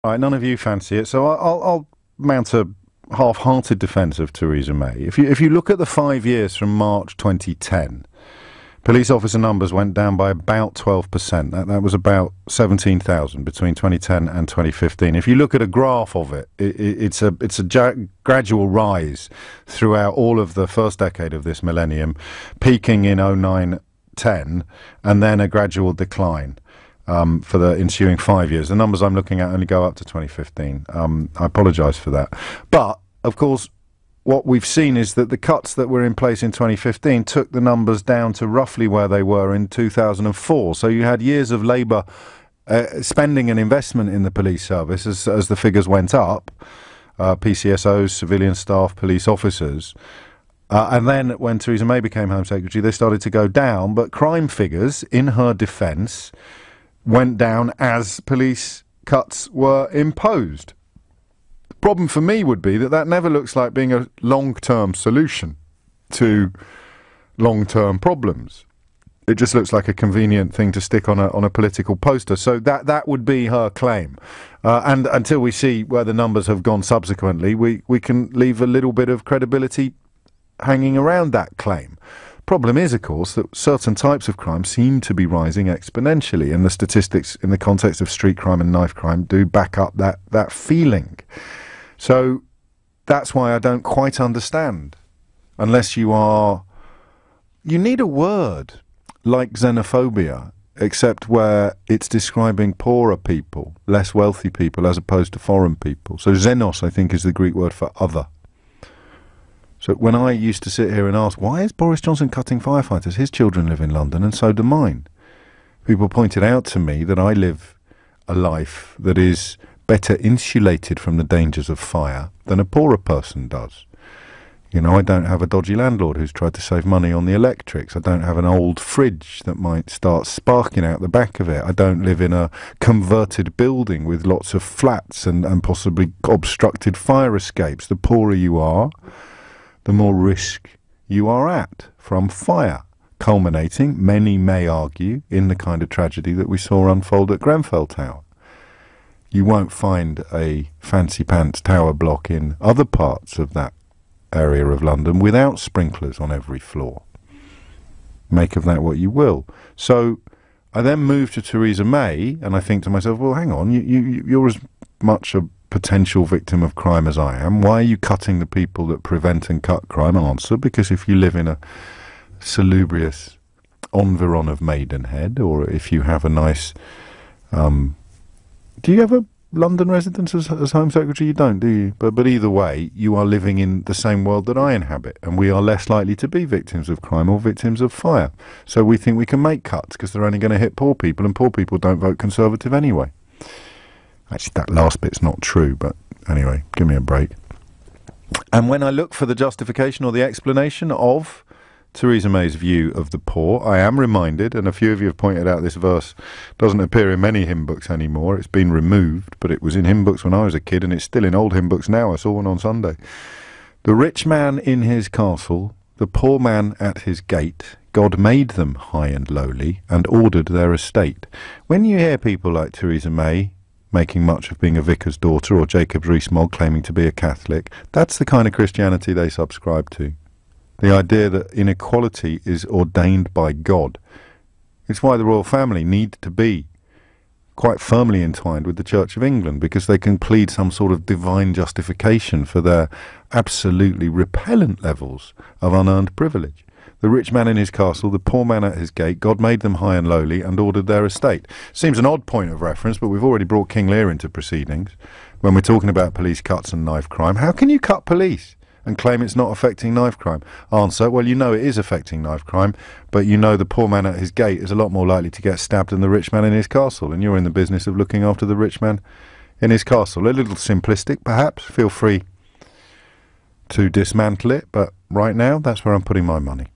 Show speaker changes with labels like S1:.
S1: All right, none of you fancy it, so I'll mount a half-hearted defence of Theresa May. If you look at the 5 years from March 2010, police officer numbers went down by about 12%. That was about 17,000 between 2010 and 2015. If you look at a graph of it, it's a gradual rise throughout all of the first decade of this millennium, peaking in 09-10, and then a gradual decline. For the ensuing 5 years. The numbers I'm looking at only go up to 2015. I apologise for that. But, of course, what we've seen is that the cuts that were in place in 2015 took the numbers down to roughly where they were in 2004. So you had years of Labour spending and investment in the police service as the figures went up, PCSOs, civilian staff, police officers. And then when Theresa May became Home Secretary, they started to go down. But crime figures, in her defence, went down as police cuts were imposed. The problem for me would be that never looks like being a long-term solution to long-term problems. It just looks like a convenient thing to stick on a political poster. So that would be her claim. And until we see where the numbers have gone subsequently, we can leave a little bit of credibility hanging around that claim. Problem is, of course, that certain types of crime seem to be rising exponentially, and the statistics in the context of street crime and knife crime do back up that feeling. So that's why I don't quite understand, unless you need a word like xenophobia, except where it's describing poorer people, less wealthy people, as opposed to foreign people. So xenos, I think, is the Greek word for other. So when I used to sit here and ask, why is Boris Johnson cutting firefighters? His children live in London and so do mine. People pointed out to me that I live a life that is better insulated from the dangers of fire than a poorer person does. You know, I don't have a dodgy landlord who's tried to save money on the electrics. I don't have an old fridge that might start sparking out the back of it. I don't live in a converted building with lots of flats and possibly obstructed fire escapes. The poorer you are, the more risk you are at from fire, culminating, many may argue, in the kind of tragedy that we saw unfold at Grenfell Tower. You won't find a fancy pants tower block in other parts of that area of London without sprinklers on every floor. Make of that what you will. So I then move to Theresa May, and I think to myself, well, hang on, you're as much a potential victim of crime as I am. Why are you cutting the people that prevent and cut crime? Answer, because if you live in a salubrious environ of Maidenhead, or if you have a nice do you have a London residence as Home Secretary? You don't, do you? But either way, you are living in the same world that I inhabit, and we are less likely to be victims of crime or victims of fire. So we think we can make cuts because they're only going to hit poor people, and poor people don't vote Conservative anyway. Actually, that last bit's not true, but anyway, give me a break. And when I look for the justification or the explanation of Theresa May's view of the poor, I am reminded, and a few of you have pointed out this verse doesn't appear in many hymn books anymore. It's been removed, but it was in hymn books when I was a kid, and it's still in old hymn books now. I saw one on Sunday. The rich man in his castle, the poor man at his gate, God made them high and lowly, and ordered their estate. When you hear people like Theresa May making much of being a vicar's daughter, or Jacob Rees-Mogg claiming to be a Catholic, that's the kind of Christianity they subscribe to. The idea that inequality is ordained by God. It's why the royal family need to be quite firmly entwined with the Church of England, because they can plead some sort of divine justification for their absolutely repellent levels of unearned privilege. The rich man in his castle, the poor man at his gate, God made them high and lowly and ordered their estate. Seems an odd point of reference, but we've already brought King Lear into proceedings when we're talking about police cuts and knife crime. How can you cut police and claim it's not affecting knife crime? Answer, well, you know it is affecting knife crime, but you know the poor man at his gate is a lot more likely to get stabbed than the rich man in his castle, and you're in the business of looking after the rich man in his castle. A little simplistic, perhaps. Feel free to dismantle it, but right now, that's where I'm putting my money.